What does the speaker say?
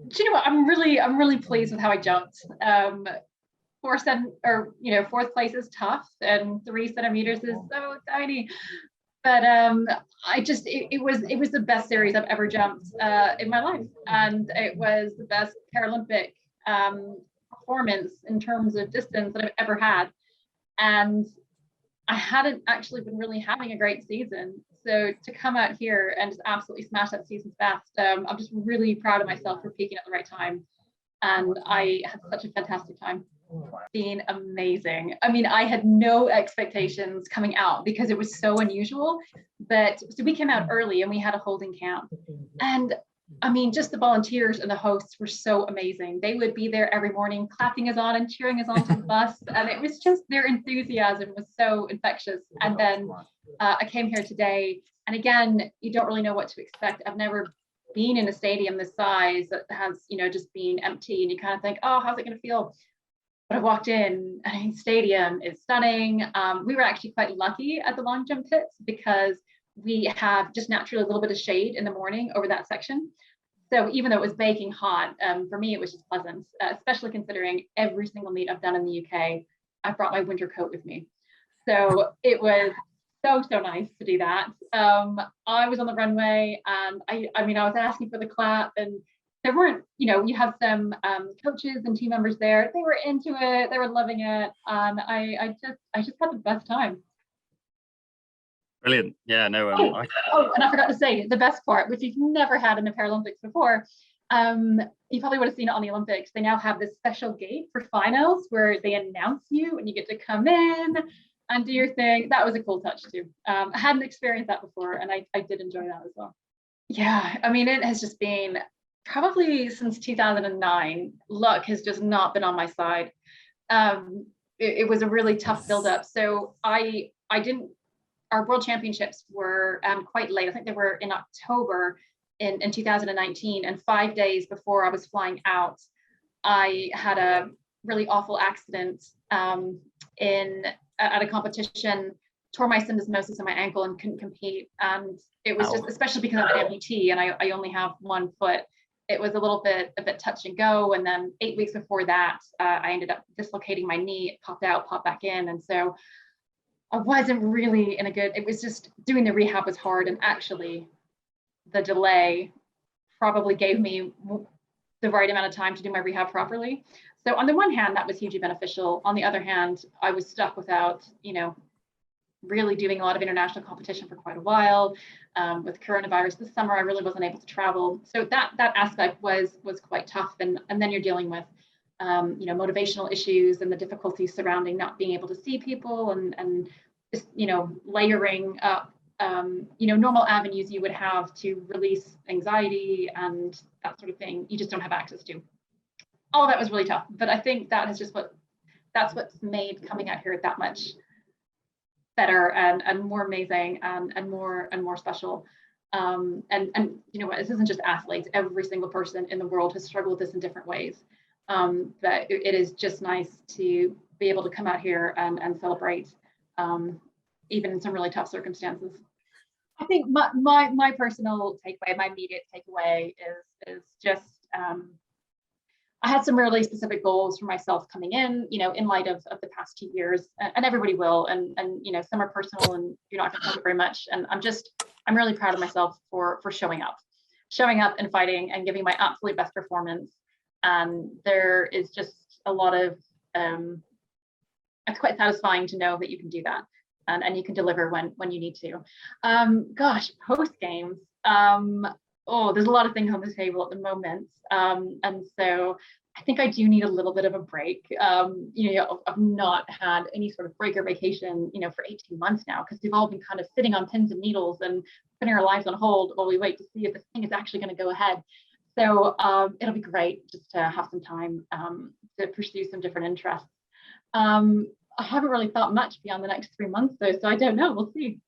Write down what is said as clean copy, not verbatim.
Do you know what? I'm really pleased with how I jumped. Fourth place is tough, and 3 centimeters is so tiny. But it was the best series I've ever jumped in my life, and it was the best Paralympic performance in terms of distance that I've ever had. And I hadn't actually been really having a great season. So to come out here and just absolutely smash that season's best, I'm just really proud of myself for peaking at the right time. And I had such a fantastic time. Been amazing. I mean, I had no expectations coming out because it was so unusual. But so we came out early and we had a holding camp. And I mean, just the volunteers and the hosts were so amazing. They would be there every morning, clapping us on and cheering us on to the bus. And it was just, their enthusiasm was so infectious. And then I came here today, and again, you don't really know what to expect. I've never been in a stadium this size that has, just been empty, and you kind of think, oh, how's it going to feel? But I walked in, and the stadium is stunning. We were actually quite lucky at the long jump pits because we have just naturally a little bit of shade in the morning over that section. So even though it was baking hot, for me, it was just pleasant, especially considering every single meet I've done in the UK, I brought my winter coat with me. So it was so nice to do that. I was on the runway, and I mean, I was asking for the clap, and there weren't, you have some coaches and team members there. They were into it. They were loving it. I just had the best time. Brilliant. Yeah, no. And I forgot to say the best part, which you've never had in the Paralympics before. You probably would have seen it on the Olympics. They now have this special gate for finals where they announce you and you get to come in and do your thing. That was a cool touch too. I hadn't experienced that before, and I did enjoy that as well. Yeah, I mean, it has just been probably since 2009. Luck has just not been on my side. It was a really tough build-up. So our World Championships were quite late. I think they were in October in 2019, and 5 days before I was flying out, I had a really awful accident at a competition, tore my syndesmosis in my ankle and couldn't compete. And it was just, especially because I'm an amputee and I only have one foot, it was a bit touch and go. And then 8 weeks before that, I ended up dislocating my knee. It popped out, popped back in, and so I wasn't really it was just doing the rehab was hard, and actually the delay probably gave me the right amount of time to do my rehab properly. So on the one hand, that was hugely beneficial. On the other hand, I was stuck without, really doing a lot of international competition for quite a while. With coronavirus this summer, I really wasn't able to travel. So that aspect was quite tough. And then you're dealing with motivational issues and the difficulties surrounding not being able to see people and just, layering up, normal avenues you would have to release anxiety and that sort of thing. You just don't have access to. All that was really tough, but I think that's what's made coming out here that much better and more amazing and more special. And you know what, this isn't just athletes. Every single person in the world has struggled with this in different ways. But it is just nice to be able to come out here and celebrate, even in some really tough circumstances. I think my personal takeaway, my immediate takeaway is just I had some really specific goals for myself coming in, in light of the past 2 years, and everybody will, and some are personal and you're not going to talk very much. And I'm really proud of myself for showing up and fighting and giving my absolute best performance. And there is just a lot of, it's quite satisfying to know that you can do that and you can deliver when you need to. Post games, there's a lot of things on the table at the moment. And so I think I do need a little bit of a break. I've not had any sort of break or vacation, for 18 months now, because we've all been kind of sitting on pins and needles and putting our lives on hold while we wait to see if this thing is actually going to go ahead. So it'll be great just to have some time to pursue some different interests. I haven't really thought much beyond the next 3 months though, so I don't know, we'll see.